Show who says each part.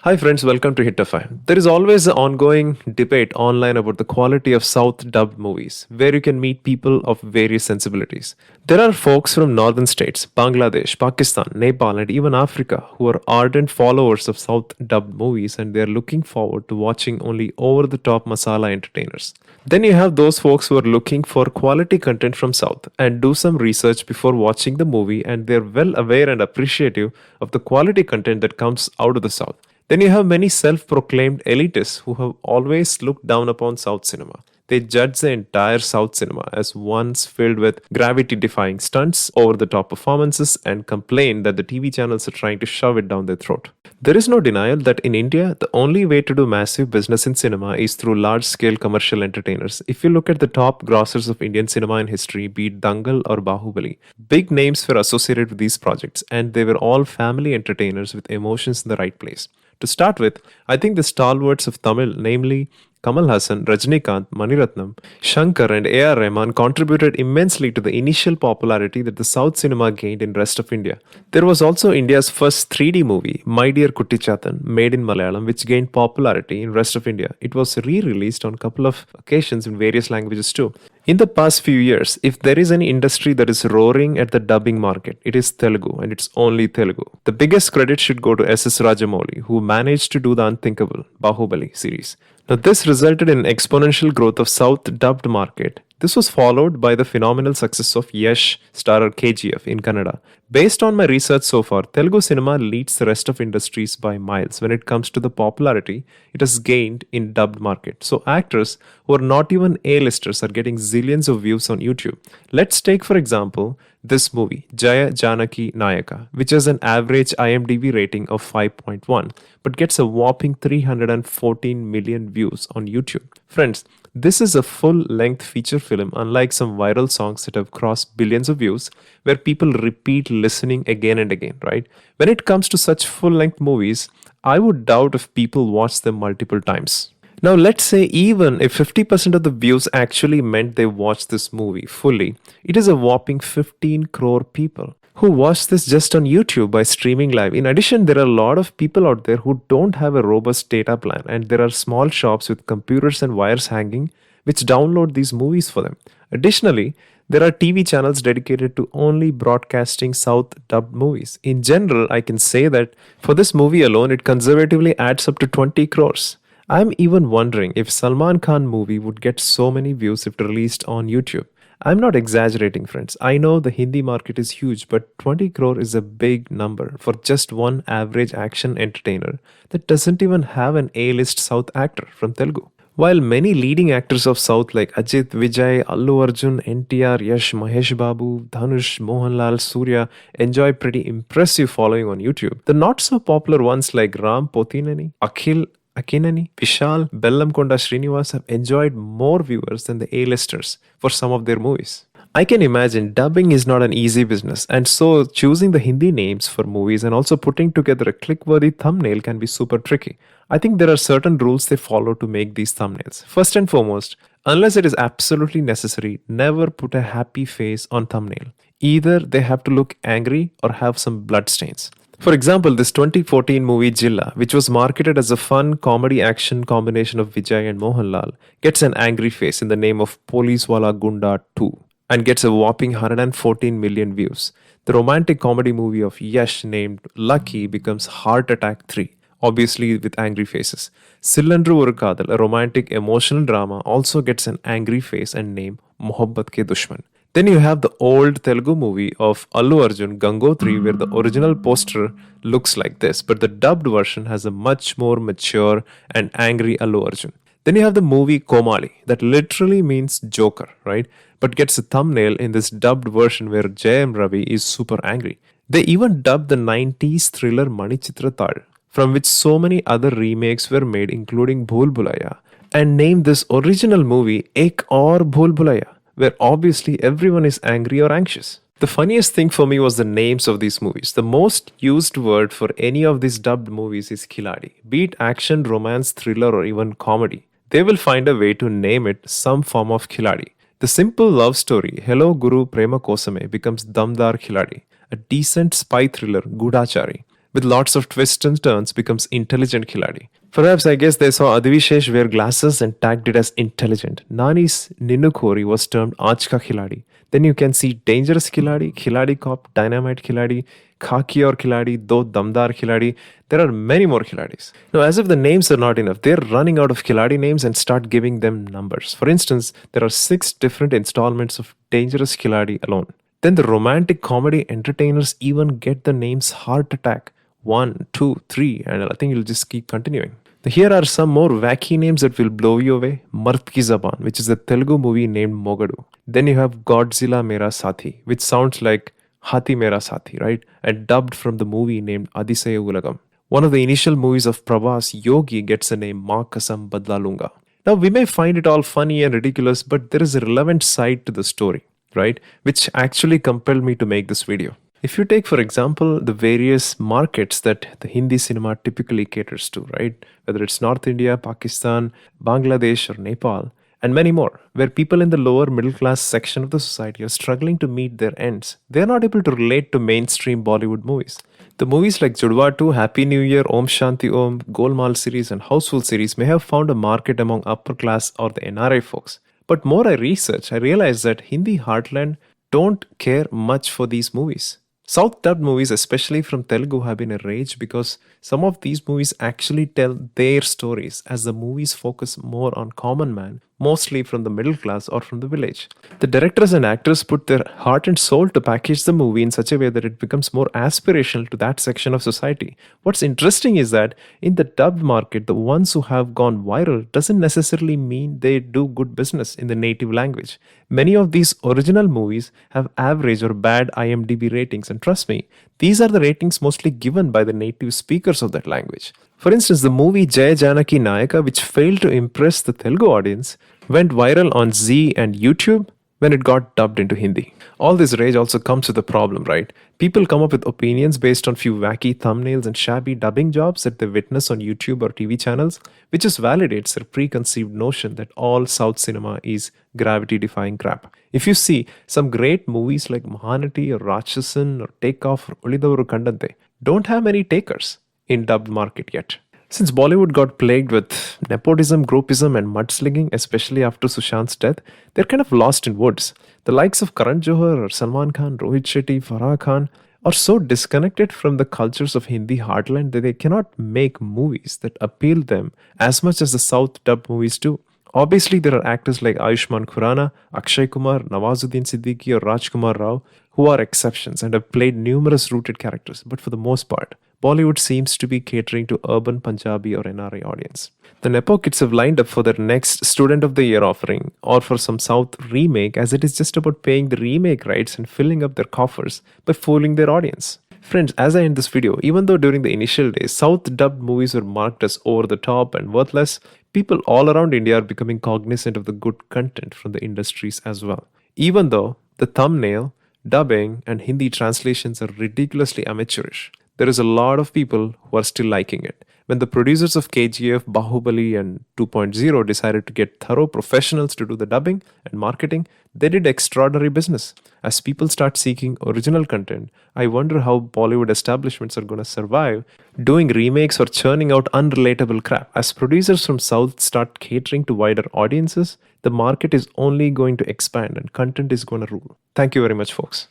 Speaker 1: Hi friends, welcome to Hittify. There is always an ongoing debate online about the quality of South dubbed movies, where you can meet people of various sensibilities. There are folks from northern states, Bangladesh, Pakistan, Nepal, and even Africa who are ardent followers of South dubbed movies and they are looking forward to watching only over the top masala entertainers. Then you have those folks who are looking for quality content from South and do some research before watching the movie and they're well aware and appreciative of the quality content that comes out of the South. Then you have many self proclaimed elitists who have always looked down upon South cinema. They judge the entire South cinema as ones filled with gravity defying stunts, over the top performances, and complain that the TV channels are trying to shove it down their throat. There is no denial that in India, the only way to do massive business in cinema is through large scale commercial entertainers. If you look at the top grossers of Indian cinema in history, be it Dangal or Bahubali, big names were associated with these projects, and they were all family entertainers with emotions in the right place. To start with, I think the stalwarts of Tamil, namely Kamal Hassan, Rajnikant, Maniratnam, Shankar, and A.R. Rahman, contributed immensely to the initial popularity that the South cinema gained in rest of India. There was also India's first 3D movie, My Dear Kuttichatan, made in Malayalam, which gained popularity in rest of India. It was re-released on a couple of occasions in various languages too. In the past few years, if there is any industry that is roaring at the dubbing market, it is Telugu, and it's only Telugu. The biggest credit should go to S.S. Rajamouli, who managed to do the unthinkable, Bahubali series. Now, this resulted in exponential growth of South dubbed market. This was followed by the phenomenal success of Yash starrer KGF in Kannada. Based on my research so far, Telugu cinema leads the rest of industries by miles when it comes to the popularity it has gained in dubbed market. So actors who are not even A-listers are getting zillions of views on YouTube. Let's take for example this movie, Jaya Janaki Nayaka, which has an average IMDb rating of 5.1 but gets a whopping 314 million views on YouTube. Friends, this is a full-length feature film, unlike some viral songs that have crossed billions of views, where people repeat listening again and again, right? When it comes to such full-length movies, I would doubt if people watch them multiple times. Now, let's say even if 50% of the views actually meant they watched this movie fully, it is a whopping 15 crore people who watch this just on YouTube by streaming live. In addition, there are a lot of people out there who don't have a robust data plan, and there are small shops with computers and wires hanging which download these movies for them. Additionally, there are TV channels dedicated to only broadcasting South dubbed movies. In general, I can say that for this movie alone, it conservatively adds up to 20 crores. I'm even wondering if Salman Khan movie would get so many views if released on YouTube. I'm not exaggerating, friends. I know the Hindi market is huge, but 20 crore is a big number for just one average action entertainer that doesn't even have an A-list South actor from Telugu. While many leading actors of South like Ajit, Vijay, Allu Arjun, NTR, Yash, Mahesh Babu, Dhanush, Mohanlal, Surya enjoy pretty impressive following on YouTube, the not so popular ones like Ram Potineni, Akhil Akinani, Vishal, Bellamkonda Srinivas have enjoyed more viewers than the A-listers for some of their movies. I can imagine dubbing is not an easy business, and so choosing the Hindi names for movies and also putting together a click-worthy thumbnail can be super tricky. I think there are certain rules they follow to make these thumbnails. First and foremost, unless it is absolutely necessary, never put a happy face on thumbnail. Either they have to look angry or have some bloodstains. For example, this 2014 movie Jilla, which was marketed as a fun comedy action combination of Vijay and Mohanlal, gets an angry face in the name of Police Wala Gunda 2 and gets a whopping 114 million views. The romantic comedy movie of Yash named Lucky becomes Heart Attack 3, obviously with angry faces. Sillandru Oru Kadal, a romantic emotional drama, also gets an angry face and name Mohabbat Ke Dushman. Then you have the old Telugu movie of Allu Arjun, Gangotri, where the original poster looks like this, but the dubbed version has a much more mature and angry Allu Arjun. Then you have the movie Komali, that literally means Joker, right? But gets a thumbnail in this dubbed version where Jayam Ravi is super angry. They even dubbed the 90s thriller Manichitra Thal, from which so many other remakes were made, including Bhool Bhulaiya, and named this original movie Ek Aur Bhool Bhulaiya, where obviously everyone is angry or anxious. The funniest thing for me was the names of these movies. The most used word for any of these dubbed movies is Khiladi, be it action, romance, thriller, or even comedy. They will find a way to name it some form of Khiladi. The simple love story, Hello Guru Prema Kosame, becomes Damdar Khiladi. a decent spy thriller, Gudachari, with lots of twists and turns, becomes intelligent Khiladi. Perhaps I guess they saw Advishesh wear glasses and tagged it as intelligent. Nani's Ninnu Kori was termed Aaj Ka Khiladi. Then you can see Dangerous Khiladi, Khiladi Cop, Dynamite Khiladi, Khaki or Khiladi, Do Damdar Khiladi. There are many more Khiladis. Now, as if the names are not enough, they're running out of Khiladi names and start giving them numbers. For instance, there are 6 different installments of Dangerous Khiladi alone. Then the romantic comedy entertainers even get the names Heart Attack 1, 2, 3, and I think you'll just keep continuing. Here are some more wacky names that will blow you away. Mard Ki Zaban, which is a Telugu movie named Mogadu. Then you have Godzilla Mera Sathi, which sounds like Hathi Mera Sathi, right? And dubbed from the movie named Adisaya Ulagam. One of the initial movies of Prabhas, Yogi, gets the name Maa Kasam Badla Lunga. Now, we may find it all funny and ridiculous, but there is a relevant side to the story, right? Which actually compelled me to make this video. If you take, for example, the various markets that the Hindi cinema typically caters to, right? Whether it's North India, Pakistan, Bangladesh, or Nepal, and many more, where people in the lower middle class section of the society are struggling to meet their ends, they are not able to relate to mainstream Bollywood movies. The movies like Judwa 2, Happy New Year, Om Shanti Om, Golmaal series, and Houseful series may have found a market among upper class or the NRI folks. But more I research, I realize that Hindi heartland don't care much for these movies. South dubbed movies, especially from Telugu, have been a rage because some of these movies actually tell their stories, as the movies focus more on common man, mostly from the middle class or from the village. The directors and actors put their heart and soul to package the movie in such a way that it becomes more aspirational to that section of society. What's interesting is that in the dubbed market, the ones who have gone viral doesn't necessarily mean they do good business in the native language. Many of these original movies have average or bad IMDb ratings, and trust me, these are the ratings mostly given by the native speakers of that language. For instance, the movie Jai Janaki Nayaka, which failed to impress the Telugu audience, went viral on Z and YouTube when it got dubbed into Hindi. All this rage also comes with a problem, right? People come up with opinions based on few wacky thumbnails and shabby dubbing jobs that they witness on YouTube or TV channels, which just validates their preconceived notion that all South cinema is gravity-defying crap. If you see some great movies like Mahanati or Rakshasan or Takeoff or Ulidavaru Kandante, don't have many takers in dubbed market yet. Since Bollywood got plagued with nepotism, groupism, and mudslinging, especially after Sushant's death, they're kind of lost in woods. The likes of Karan Johar or Salman Khan, Rohit Shetty, Farah Khan are so disconnected from the cultures of Hindi heartland that they cannot make movies that appeal them as much as the South dubbed movies do. Obviously, there are actors like Ayushmann Khurrana, Akshay Kumar, Nawazuddin Siddiqui, or Rajkumar Rao who are exceptions and have played numerous rooted characters, but for the most part, Bollywood seems to be catering to urban Punjabi or NRI audience. The Nepo kids have lined up for their next Student of the Year offering or for some South remake, as it is just about paying the remake rights and filling up their coffers by fooling their audience. Friends, as I end this video, even though during the initial days South dubbed movies were marked as over the top and worthless, people all around India are becoming cognizant of the good content from the industries as well. Even though the thumbnail, dubbing, and Hindi translations are ridiculously amateurish, there is a lot of people who are still liking it. When the producers of KGF, Bahubali, and 2.0 decided to get thorough professionals to do the dubbing and marketing, they did extraordinary business. As people start seeking original content, I wonder how Bollywood establishments are going to survive doing remakes or churning out unrelatable crap. As producers from South start catering to wider audiences, the market is only going to expand and content is going to rule. Thank you very much, folks.